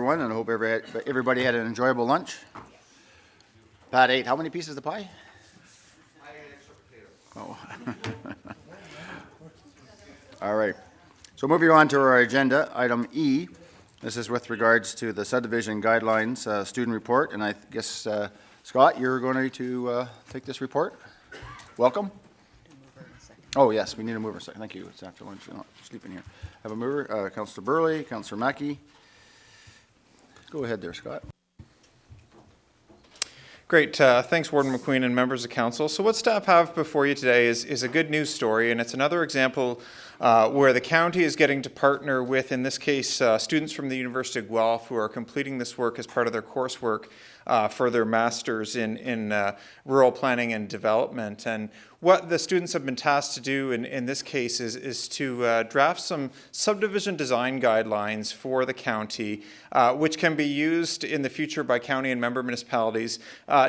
everyone, and I hope everybody had an enjoyable lunch. Pat ate how many pieces of pie? I ate extra potatoes. Oh. All right. So moving on to our agenda, item E. This is with regards to the subdivision guidelines student report, and I guess, Scott, you're going to take this report. Welcome. Oh, yes, we need a mover. Thank you. It's after lunch. You're not sleeping here. Have a mover. Councillor Burley, Councillor Mackey. Go ahead there, Scott. Great. Thanks, Warden McQueen and members of council. So what staff have before you today is a good news story, and it's another example where the county is getting to partner with, in this case, students from the University of Guelph who are completing this work as part of their coursework for their masters in rural planning and development. And what the students have been tasked to do in this case is to draft some subdivision design guidelines for the county, which can be used in the future by county and member municipalities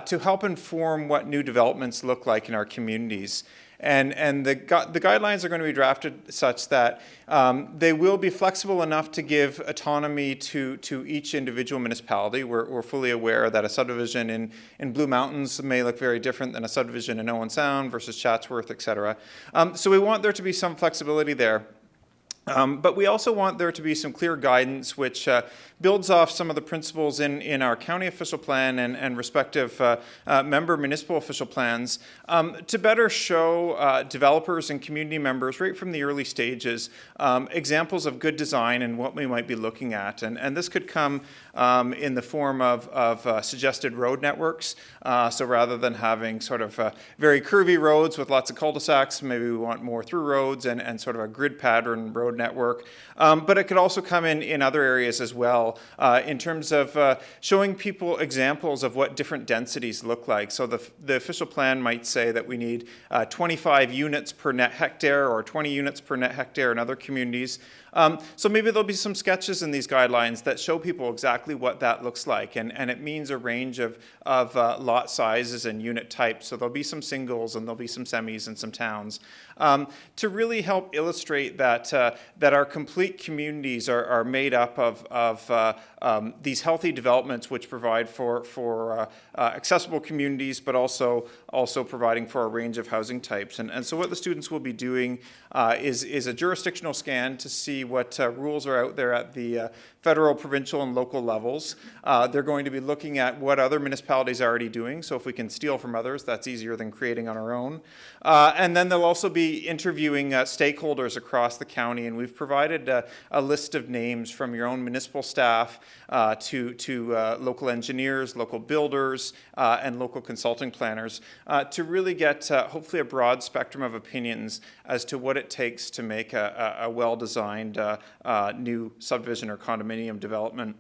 to help inform what new developments look like in our communities. And the guidelines are going to be drafted such that they will be flexible enough to give autonomy to each individual municipality. We're fully aware that a subdivision in Blue Mountains may look very different than a subdivision in Owen Sound versus Chatsworth, et cetera. So we want there to be some flexibility there. But we also want there to be some clear guidance which builds off some of the principles in our county official plan and respective member municipal official plans to better show developers and community members right from the early stages examples of good design and what we might be looking at. And this could come in the form of suggested road networks. So rather than having sort of very curvy roads with lots of cul-de-sacs, maybe we want more through roads and sort of a grid pattern road network. But it could also come in other areas as well in terms of showing people examples of what different densities look like. So the official plan might say that we need 25 units per net hectare or 20 units per net hectare in other communities. So maybe there'll be some sketches in these guidelines that show people exactly what that looks like, and it means a range of lot sizes and unit types. So there'll be some singles and there'll be some semis and some towns to really help illustrate that our complete communities are made up of these healthy developments which provide for accessible communities, but also providing for a range of housing types. And so what the students will be doing is a jurisdictional scan to see what rules are out there at the federal, provincial, and local levels. They're going to be looking at what other municipalities are already doing. So if we can steal from others, that's easier than creating on our own. And then they'll also be interviewing stakeholders across the county. And we've provided a list of names from your own municipal staff to local engineers, local builders, and local consulting planners to really get hopefully a broad spectrum of opinions as to what it takes to make a well-designed new subdivision or condominium development.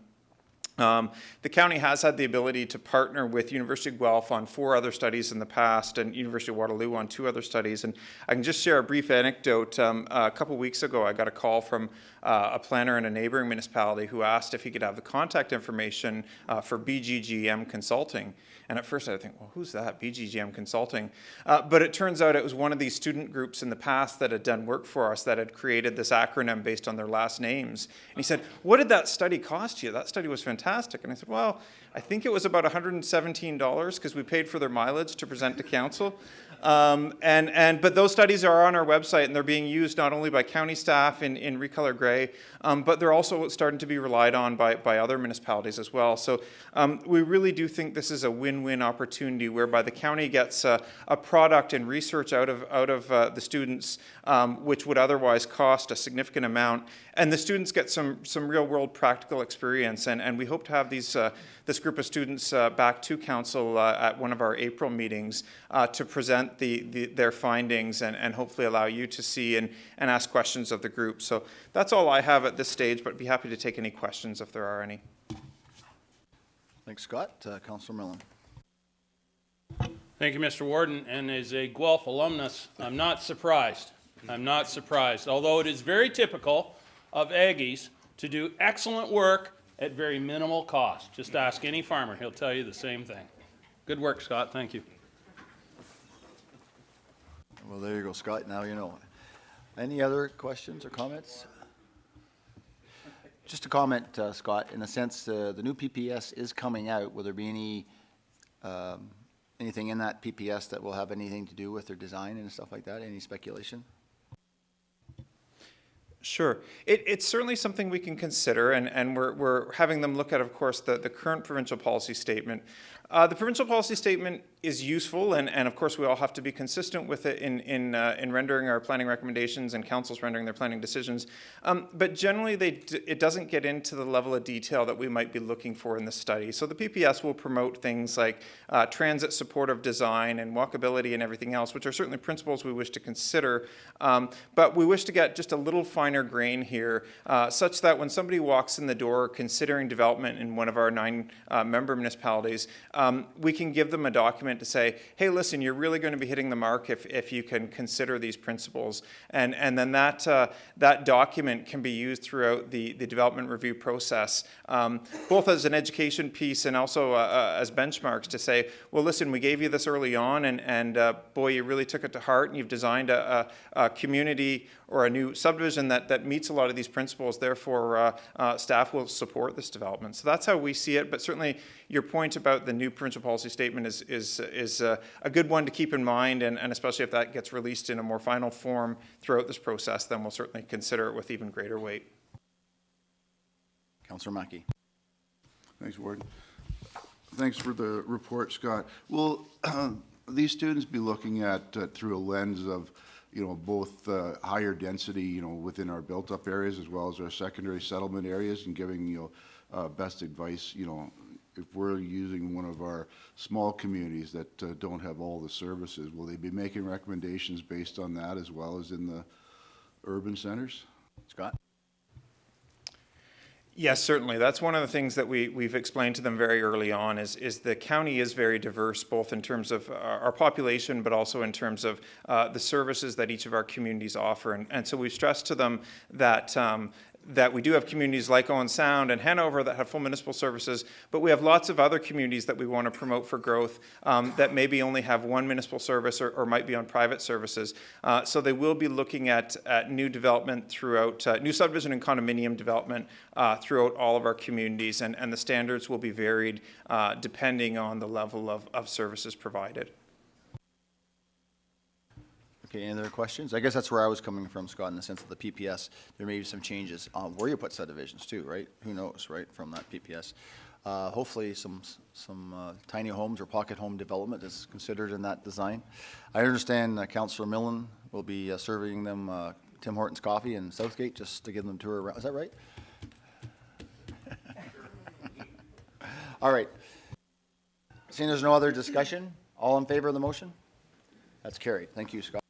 The county has had the ability to partner with University of Guelph on 4 other studies in the past and University of Waterloo on 2 other studies. And I can just share a brief anecdote. A couple weeks ago, I got a call from a planner in a neighboring municipality who asked if he could have the contact information for BGGM Consulting. And at first I think, well, who's that, BGGM Consulting? But it turns out it was one of these student groups in the past that had done work for us that had created this acronym based on their last names. And he said, what did that study cost you? That study was fantastic. And I said, well, I think it was about $117 because we paid for their mileage to present to council. But those studies are on our website and they're being used not only by county staff in Recolor Grey, but they're also starting to be relied on by other municipalities as well. So we really do think this is a win-win opportunity whereby the county gets a product and research out of the students, which would otherwise cost a significant amount. And the students get some real-world practical experience. And we hope to have this group of students back to council at one of our April meetings to present their findings and hopefully allow you to see and ask questions of the group. So that's all I have at this stage, but I'd be happy to take any questions if there are any. Thanks, Scott. Councillor Millen. Thank you, Mr. Warden. And as a Guelph alumnus, I'm not surprised. I'm not surprised, although it is very typical of Aggies to do excellent work at very minimal cost. Just ask any farmer. He'll tell you the same thing. Good work, Scott. Thank you. Well, there you go, Scott. Now you know. Any other questions or comments? Just a comment, Scott, in a sense, the new PPS is coming out. Will there be any, anything in that PPS that will have anything to do with their design and stuff like that? Any speculation? Sure. It's certainly something we can consider, and we're having them look at, of course, the current provincial policy statement. The provincial policy statement is useful, and of course we all have to be consistent with it in rendering our planning recommendations and councils rendering their planning decisions. But generally it doesn't get into the level of detail that we might be looking for in the study. So the PPS will promote things like transit supportive design and walkability and everything else, which are certainly principles we wish to consider. But we wish to get just a little finer grain here, such that when somebody walks in the door considering development in one of our 9 member municipalities, we can give them a document to say, hey, listen, you're really going to be hitting the mark if you can consider these principles. And then that document can be used throughout the development review process, both as an education piece and also as benchmarks to say, well, listen, we gave you this early on, and boy, you really took it to heart, and you've designed a community or a new subdivision that meets a lot of these principles. Therefore, staff will support this development. So that's how we see it. But certainly, your point about the new provincial policy statement is a good one to keep in mind, and especially if that gets released in a more final form throughout this process, then we'll certainly consider it with even greater weight. Councillor Mackey. Thanks, Warden. Thanks for the report, Scott. Will these students be looking at through a lens of, both higher density, within our built-up areas as well as our secondary settlement areas, and giving, best advice, if we're using one of our small communities that don't have all the services, will they be making recommendations based on that as well as in the urban centers? Scott? Yes, certainly. That's one of the things that we've explained to them very early on is the county is very diverse, both in terms of our population, but also in terms of the services that each of our communities offer. And so we've stressed to them that we do have communities like Owen Sound and Hanover that have full municipal services, but we have lots of other communities that we want to promote for growth that maybe only have one municipal service or might be on private services. So they will be looking at new development throughout, new subdivision and condominium development throughout all of our communities, and the standards will be varied depending on the level of services provided. Okay, any other questions? I guess that's where I was coming from, Scott, in the sense of the PPS. There may be some changes on where you put subdivisions too, right? Who knows, right, from that PPS. Hopefully some tiny homes or pocket home development is considered in that design. I understand Councillor Millen will be serving them Tim Hortons coffee in Southgate just to give them a tour around. Is that right? All right. Seeing there's no other discussion, all in favor of the motion? That's carried. Thank you, Scott.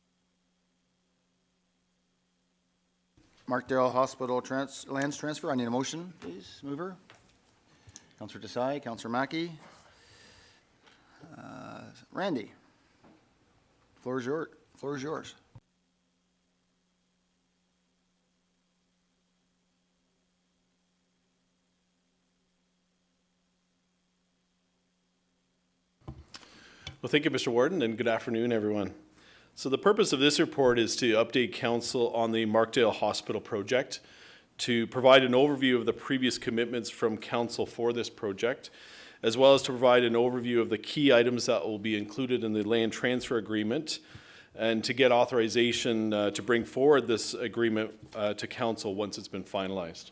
Markdale Hospital lands transfer. I need a motion, please. Mover. Councillor Desai, Councillor Mackey. Randy. Floor is yours. Well, thank you, Mr. Warden, and good afternoon, everyone. So the purpose of this report is to update Council on the Markdale Hospital project, to provide an overview of the previous commitments from Council for this project, as well as to provide an overview of the key items that will be included in the land transfer agreement, and to get authorization to bring forward this agreement to Council once it's been finalized.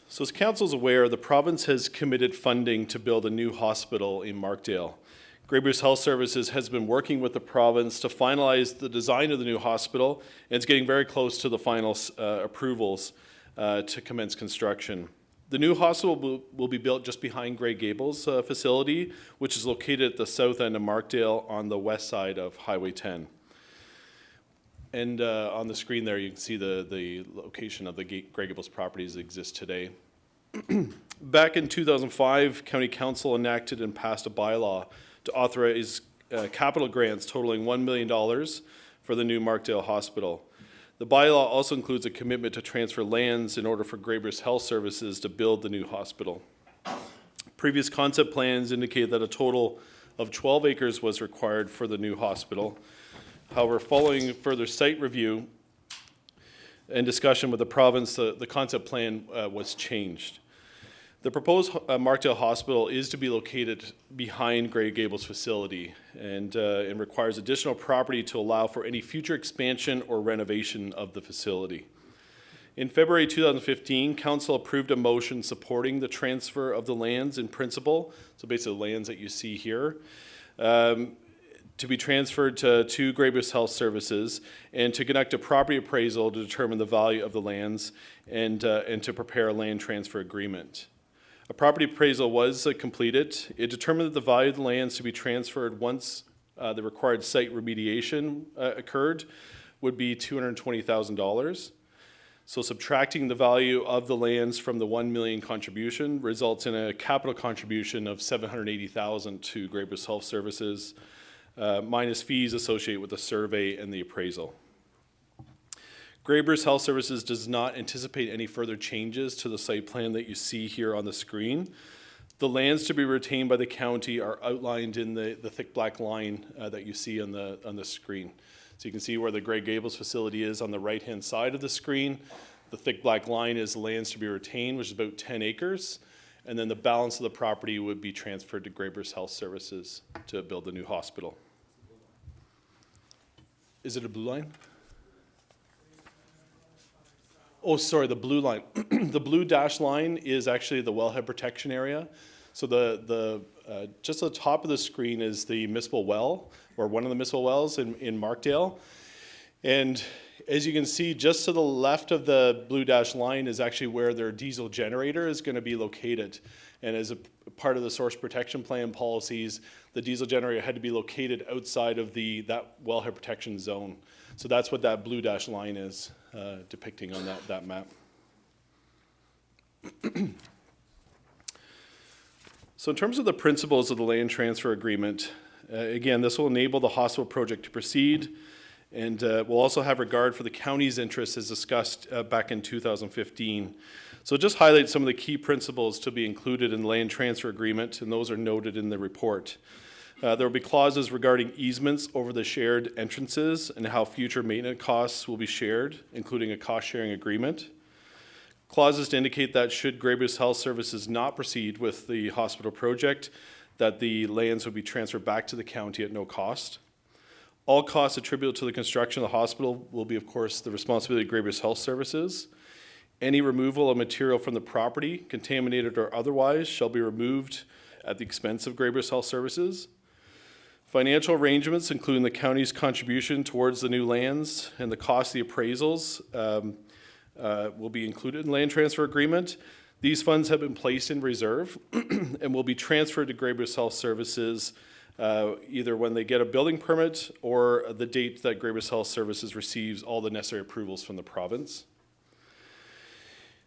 So as Council is aware, the province has committed funding to build a new hospital in Markdale. Grey Bruce Health Services has been working with the province to finalize the design of the new hospital, and it's getting very close to the final approvals to commence construction. The new hospital will be built just behind Grey Gables facility, which is located at the south end of Markdale on the west side of Highway 10. And on the screen there, you can see the location of the Grey Gables properties that exist today. Back in 2005, County Council enacted and passed a bylaw to authorize capital grants totaling $1 million for the new Markdale Hospital. The bylaw also includes a commitment to transfer lands in order for Grey Bruce Health Services to build the new hospital. Previous concept plans indicate that a total of 12 acres was required for the new hospital. However, following further site review, in discussion with the province, the concept plan was changed. The proposed Markdale Hospital is to be located behind Grey Gables facility and requires additional property to allow for any future expansion or renovation of the facility. In February 2015, Council approved a motion supporting the transfer of the lands in principle, so basically the lands that you see here, to be transferred to Greybush Health Services and to conduct a property appraisal to determine the value of the lands and to prepare a land transfer agreement. A property appraisal was completed. It determined that the value of the lands to be transferred once the required site remediation occurred would be $220,000. So subtracting the value of the lands from the $1 million contribution results in a capital contribution of $780,000 to Greybush Health Services, minus fees associated with the survey and the appraisal. Greybush Health Services does not anticipate any further changes to the site plan that you see here on the screen. The lands to be retained by the county are outlined in the thick black line that you see on the screen. So you can see where the Grey Gables facility is on the right-hand side of the screen. The thick black line is lands to be retained, which is about 10 acres. And then the balance of the property would be transferred to Greybush Health Services to build the new hospital. Is it a blue line? Oh, sorry, the blue line. The blue dash line is actually the wellhead protection area. So just at the top of the screen is the municipal well, or one of the municipal wells in Markdale. And as you can see, just to the left of the blue dash line is actually where their diesel generator is going to be located. And as a part of the source protection plan policies, the diesel generator had to be located outside of that wellhead protection zone. So that's what that blue dash line is depicting on that map. So in terms of the principles of the land transfer agreement, again, this will enable the hospital project to proceed, and will also have regard for the county's interests as discussed back in 2015. So just highlight some of the key principles to be included in the land transfer agreement, and those are noted in the report. There will be clauses regarding easements over the shared entrances and how future maintenance costs will be shared, including a cost-sharing agreement. Clauses to indicate that should Greybush Health Services not proceed with the hospital project, that the lands would be transferred back to the county at no cost. All costs attributable to the construction of the hospital will be, of course, the responsibility of Greybush Health Services. Any removal of material from the property, contaminated or otherwise, shall be removed at the expense of Greybush Health Services. Financial arrangements, including the county's contribution towards the new lands and the cost of the appraisals, will be included in land transfer agreement. These funds have been placed in reserve and will be transferred to Greybush Health Services either when they get a building permit or the date that Greybush Health Services receives all the necessary approvals from the province.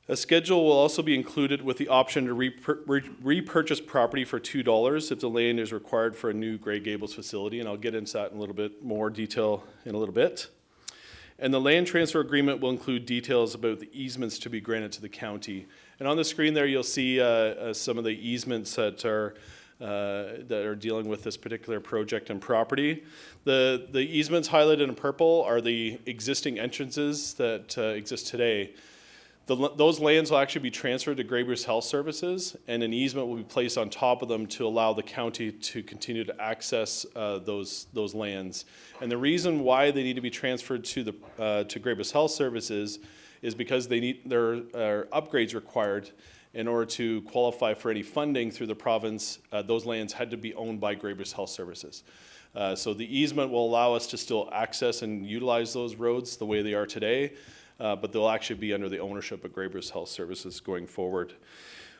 A schedule will also be included with the option to repurchase property for $2 if the land is required for a new Grey Gables facility, and I'll get into that in a little bit more detail in a little bit. And the land transfer agreement will include details about the easements to be granted to the county. And on the screen there, you'll see some of the easements that are dealing with this particular project and property. The easements highlighted in purple are the existing entrances that exist today. Those lands will actually be transferred to Greybush Health Services, and an easement will be placed on top of them to allow the county to continue to access those lands. And the reason why they need to be transferred to Greybush Health Services is because there are upgrades required in order to qualify for any funding through the province. Those lands had to be owned by Greybush Health Services. So the easement will allow us to still access and utilize those roads the way they are today. But they'll actually be under the ownership of Greybush Health Services going forward.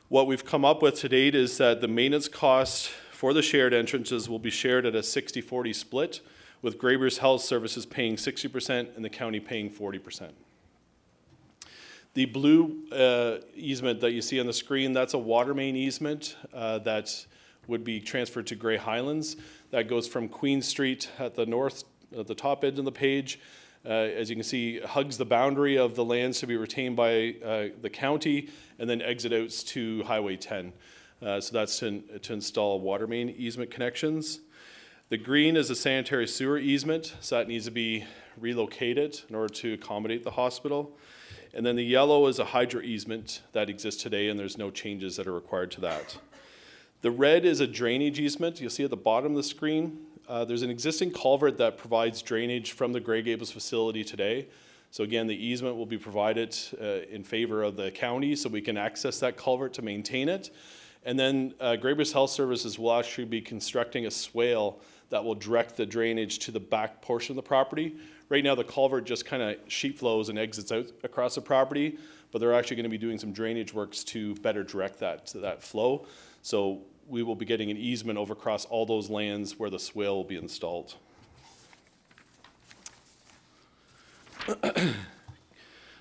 What we've come up with to date is that the maintenance costs for the shared entrances will be shared at a 60-40 split, with Greybush Health Services paying 60% and the county paying 40%. The blue easement that you see on the screen, that's a water main easement that would be transferred to Grey Highlands. That goes from Queen Street at the north, at the top end of the page. As you can see, hugs the boundary of the lands to be retained by the county, and then exit out to Highway 10. So that's to install water main easement connections. The green is a sanitary sewer easement, so that needs to be relocate it in order to accommodate the hospital. And then the yellow is a hydro easement that exists today, and there's no changes that are required to that. The red is a drainage easement. You'll see at the bottom of the screen, there's an existing culvert that provides drainage from the Grey Gables facility today. So again, the easement will be provided in favor of the county so we can access that culvert to maintain it. And then Grey Health Services will actually be constructing a swale that will direct the drainage to the back portion of the property. Right now, the culvert just kind of sheet flows and exits out across the property, but they're actually going to be doing some drainage works to better direct that flow. So we will be getting an easement over across all those lands where the swale will be installed.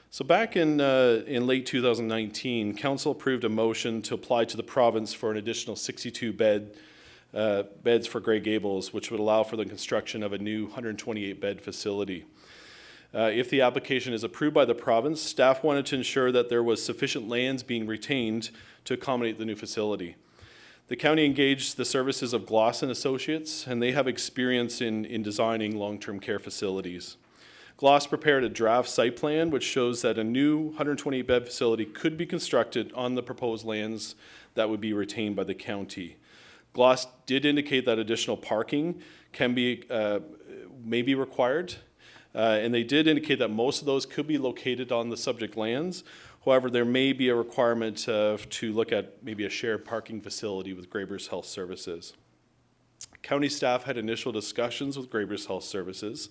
So back in late 2019, council approved a motion to apply to the province for an additional 62 beds for Grey Gables, which would allow for the construction of a new 128-bed facility. If the application is approved by the province, staff wanted to ensure that there was sufficient lands being retained to accommodate the new facility. The county engaged the services of Gloss and Associates, and they have experience in designing long-term care facilities. Gloss prepared a draft site plan which shows that a new 128-bed facility could be constructed on the proposed lands that would be retained by the county. Gloss did indicate that additional parking may be required, and they did indicate that most of those could be located on the subject lands. However, there may be a requirement to look at maybe a shared parking facility with Grey Health Services. County staff had initial discussions with Grey Health Services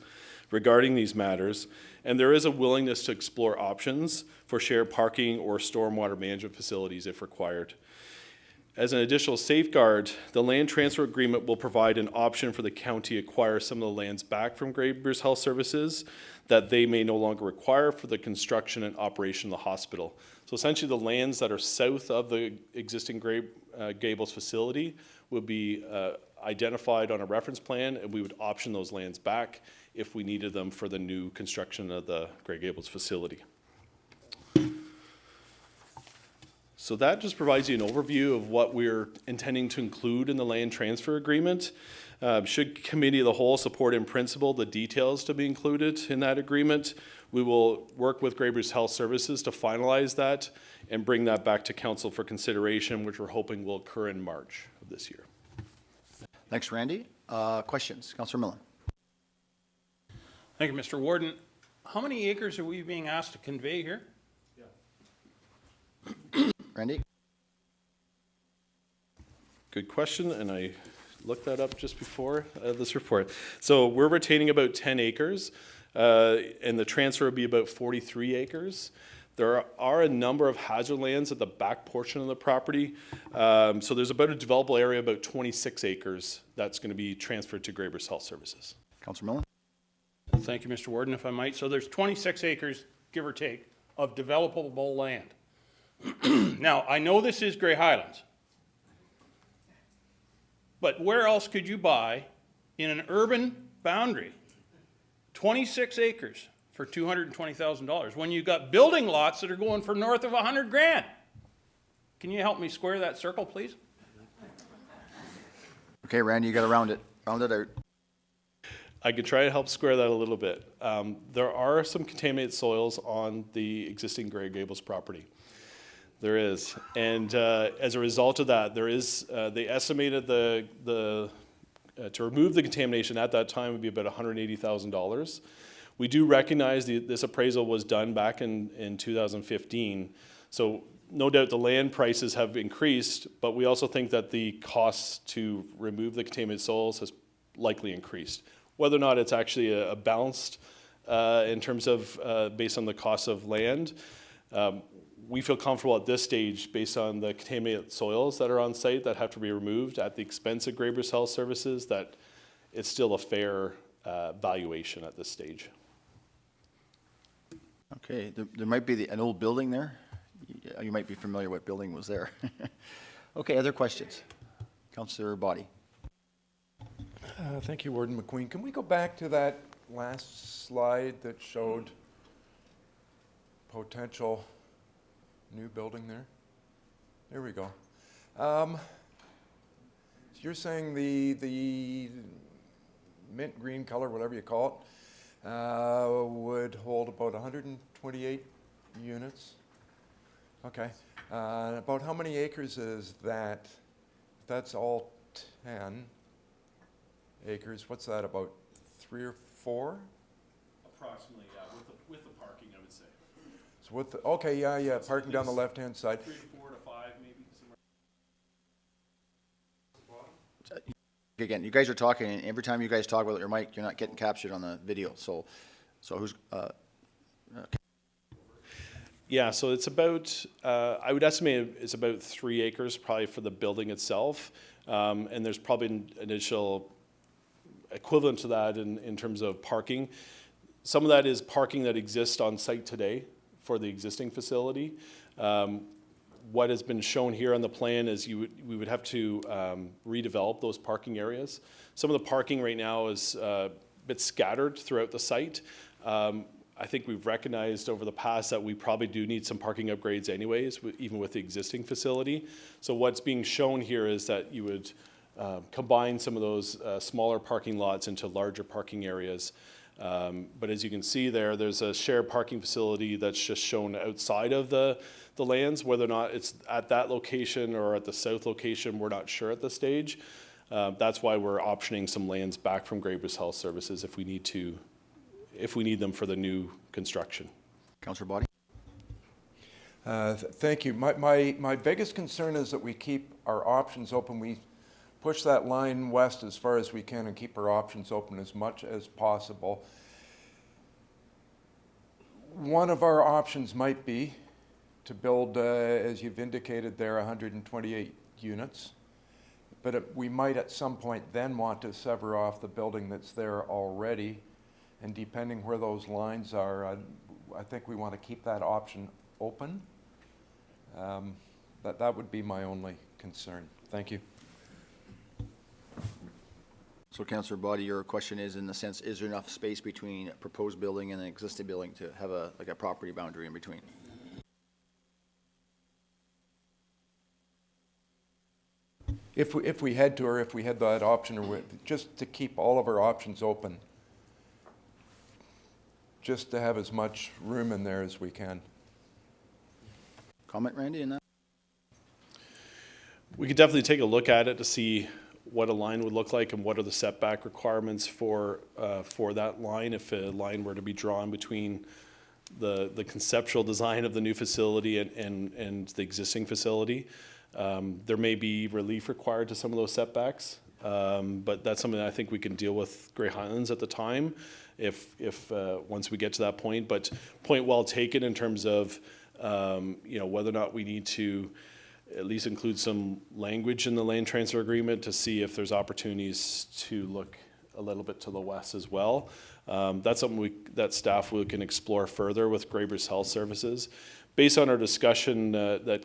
regarding these matters, and there is a willingness to explore options for shared parking or stormwater management facilities if required. As an additional safeguard, the land transfer agreement will provide an option for the county to acquire some of the lands back from Grey Health Services that they may no longer require for the construction and operation of the hospital. So essentially the lands that are south of the existing Grey Gables facility will be identified on a reference plan, and we would option those lands back if we needed them for the new construction of the Grey Gables facility. So that just provides you an overview of what we're intending to include in the land transfer agreement. Should committee of the whole support in principle the details to be included in that agreement, we will work with Grey Health Services to finalize that and bring that back to council for consideration, which we're hoping will occur in March of this year. Thanks, Randy. Questions? Councillor Millen. Thank you, Mr. Warden. How many acres are we being asked to convey here? Randy? Good question, and I looked that up just before this report. So we're retaining about 10 acres, and the transfer would be about 43 acres. There are a number of hazard lands at the back portion of the property. So there's about a developable area, about 26 acres, that's going to be transferred to Grey Health Services. Councillor Millen? Thank you, Mr. Warden, if I might. So there's 26 acres, give or take, of developable land. Now, I know this is Grey Highlands, but where else could you buy in an urban boundary 26 acres for $220,000 when you've got building lots that are going for north of 100 grand? Can you help me square that circle, please? Okay, Randy, you got to round it out. I could try to help square that a little bit. There are some contaminated soils on the existing Grey Gables property. There is, and as a result of that, there is. They estimated to remove the contamination at that time would be about $180,000. We do recognize this appraisal was done back in 2015, so no doubt the land prices have increased, but we also think that the costs to remove the contaminated soils has likely increased. Whether or not it's actually a balanced in terms of based on the cost of land. We feel comfortable at this stage, based on the contaminated soils that are on site that have to be removed at the expense of Grey Health Services, that it's still a fair valuation at this stage. Okay, there might be an old building there. You might be familiar what building was there. Okay, other questions? Councillor Boddy. Thank you, Warden McQueen. Can we go back to that last slide that showed potential new building there? There we go. So you're saying the mint green color, whatever you call Would hold about 128 units. Okay. About how many acres is that? If that's all 10 acres, what's that, about 3 or 4? Approximately, yeah, with the parking, I would say. So with the, okay, yeah, parking down the left-hand side. 3 to 4 to 5, maybe, somewhere. Again, you guys are talking, and every time you guys talk with your mic, you're not getting captured on the video, so who's, Yeah, so it's about, I would estimate it's about 3 acres probably for the building itself. And there's probably an additional equivalent to that in terms of parking. Some of that is parking that exists on site today for the existing facility. What has been shown here on the plan is we would have to redevelop those parking areas. Some of the parking right now is a bit scattered throughout the site. I think we've recognized over the past that we probably do need some parking upgrades anyways, even with the existing facility. So what's being shown here is that you would combine some of those smaller parking lots into larger parking areas. But as you can see there, there's a shared parking facility that's just shown outside of the lands. Whether or not it's at that location or at the south location, we're not sure at this stage. That's why we're optioning some lands back from Grey Bruce Health Services if we need them for the new construction. Councillor Body? Thank you. My biggest concern is that we keep our options open. We push that line west as far as we can and keep our options open as much as possible. One of our options might be to build, as you've indicated there, 128 units. But we might at some point then want to sever off the building that's there already. And depending where those lines are, I think we want to keep that option open. That would be my only concern. Thank you. So Councillor Body, your question is in the sense, is there enough space between a proposed building and an existing building to have a property boundary in between? If we had to, or if we had that option, or just to keep all of our options open, just to have as much room in there as we can. Comment, Randy, in that? We could definitely take a look at it to see what a line would look like and what are the setback requirements for that line if a line were to be drawn between the conceptual design of the new facility and the existing facility. There may be relief required to some of those setbacks, but that's something that I think we can deal with Grey Highlands at the time if once we get to that point. But point well taken in terms of whether or not we need to at least include some language in the land transfer agreement to see if there's opportunities to look a little bit to the west as well. That's something that staff can explore further with Grey Bruce Health Services. Based on our discussion that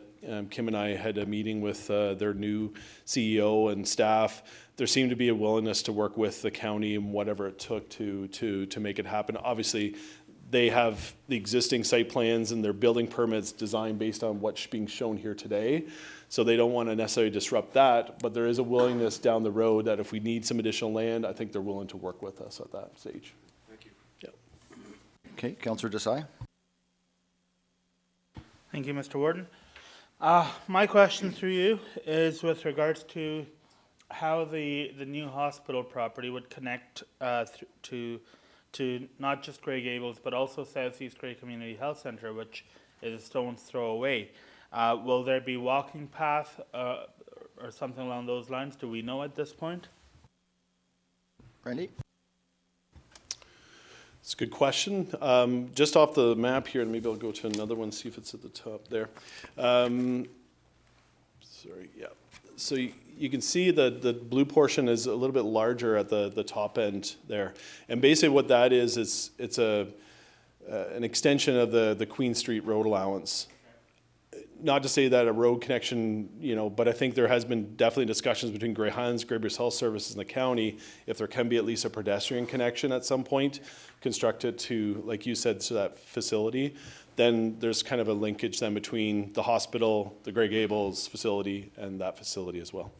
Kim and I had a meeting with their new CEO and staff, there seemed to be a willingness to work with the county and whatever it took to make it happen. Obviously, they have the existing site plans and their building permits designed based on what's being shown here today. So they don't want to necessarily disrupt that, but there is a willingness down the road that if we need some additional land, I think they're willing to work with us at that stage. Thank you. Yep. Okay, Councillor Desai? Thank you, Mr. Warden. My question through you is with regards to how the new hospital property would connect to not just Grey Gables, but also Southeast Grey Community Health Centre, which is a stone's throw away. Will there be walking path or something along those lines? Do we know at this point? Randy? It's a good question. Just off the map here, and maybe I'll go to another one, see if it's at the top there. Sorry, yeah. So you can see that the blue portion is a little bit larger at the top end there. And basically what that is it's an extension of the Queen Street road allowance. Not to say that a road connection, but I think there has been definitely discussions between Grey Highlands, Grey Bruce Health Services, and the county, if there can be at least a pedestrian connection at some point, constructed to, like you said, to that facility, then there's kind of a linkage then between the hospital, the Grey Gables facility, and that facility as well.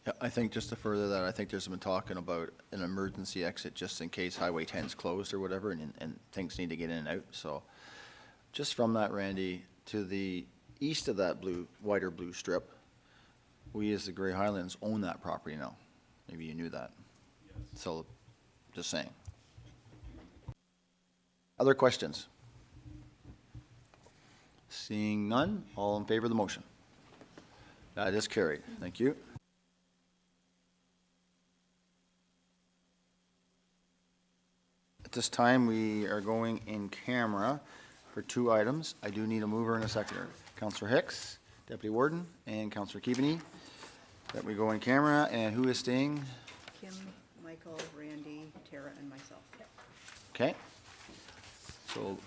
Yeah, I think just to further that, I think there's been talking about an emergency exit just in case Highway 10's closed or whatever, and things need to get in and out, so. Just from that, Randy, to the east of that wider blue strip, we as the Grey Highlands own that property now. Maybe you knew that. So, just saying. Other questions? Seeing none, all in favor of the motion? That is carried. Thank you. At this time, we are going in camera for 2 items. I do need a mover and a seconder. Councillor Hicks, Deputy Warden, and Councillor Keaveney, that we go in camera, and who is staying? Kim, Michael, Randy, Tara, and myself. Okay. So,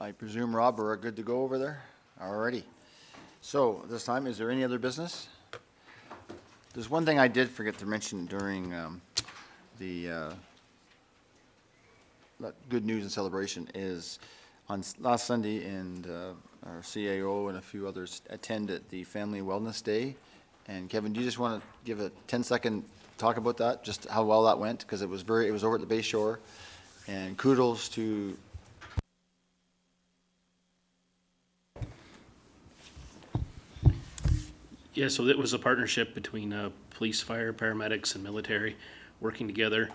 I presume, Rob, we're good to go over there? Alrighty. So, this time, is there any other business? There's one thing I did forget to mention during the Good News and Celebration is on last Sunday, and our CAO and a few others attended the Family Wellness Day. And Kevin, do you just want to give a 10-second talk about that, just how well that went? Because it was over at the Bay Shore, and kudos to Yeah, so it was a partnership between police, fire, paramedics, and military working together.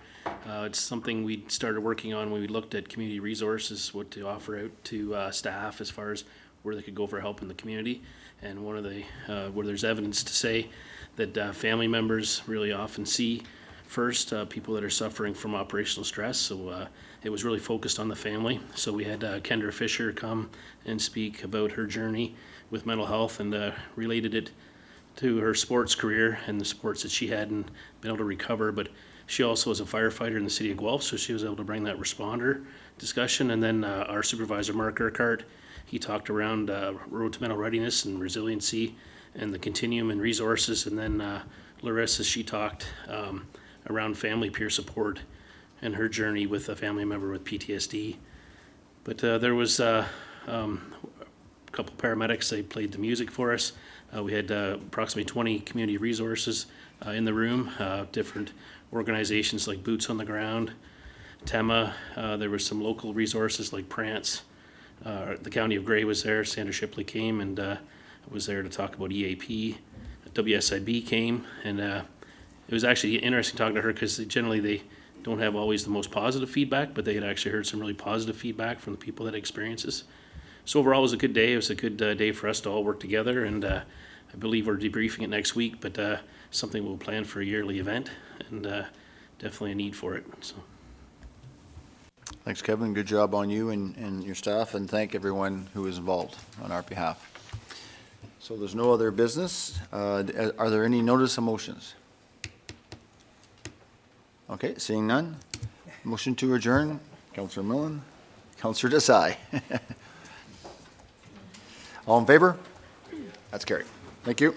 It's something we started working on when we looked at community resources, what to offer out to staff as far as where they could go for help in the community. And one of the, where there's evidence to say that family members really often see first people that are suffering from operational stress. So it was really focused on the family. So we had Kendra Fisher come and speak about her journey with mental health and related it to her sports career and the sports that she hadn't been able to recover. But she also was a firefighter in the city of Guelph, so she was able to bring that responder discussion. And then our supervisor, Mark Urquhart, he talked around road to mental readiness and resiliency and the continuum and resources. And then Larissa, she talked around family peer support and her journey with a family member with PTSD. But there was a couple paramedics, they played the music for us. We had approximately 20 community resources in the room, different organizations like Boots on the Ground, TEMA. There were some local resources like Prance. The County of Grey was there. Sandra Shipley came and was there to talk about EAP. WSIB came, and it was actually interesting talking to her because generally they don't have always the most positive feedback, but they had actually heard some really positive feedback from the people that experience this. So overall, it was a good day. It was a good day for us to all work together, and I believe we're debriefing it next week, but something we'll plan for a yearly event, and definitely a need for it. So. Thanks, Kevin. Good job on you and your staff, and thank everyone who is involved on our behalf. So there's no other business. Are there any notice of motions? Okay, seeing none. Motion to adjourn. Councillor Millen. Councillor Desai. All in favor? That's carried. Thank you.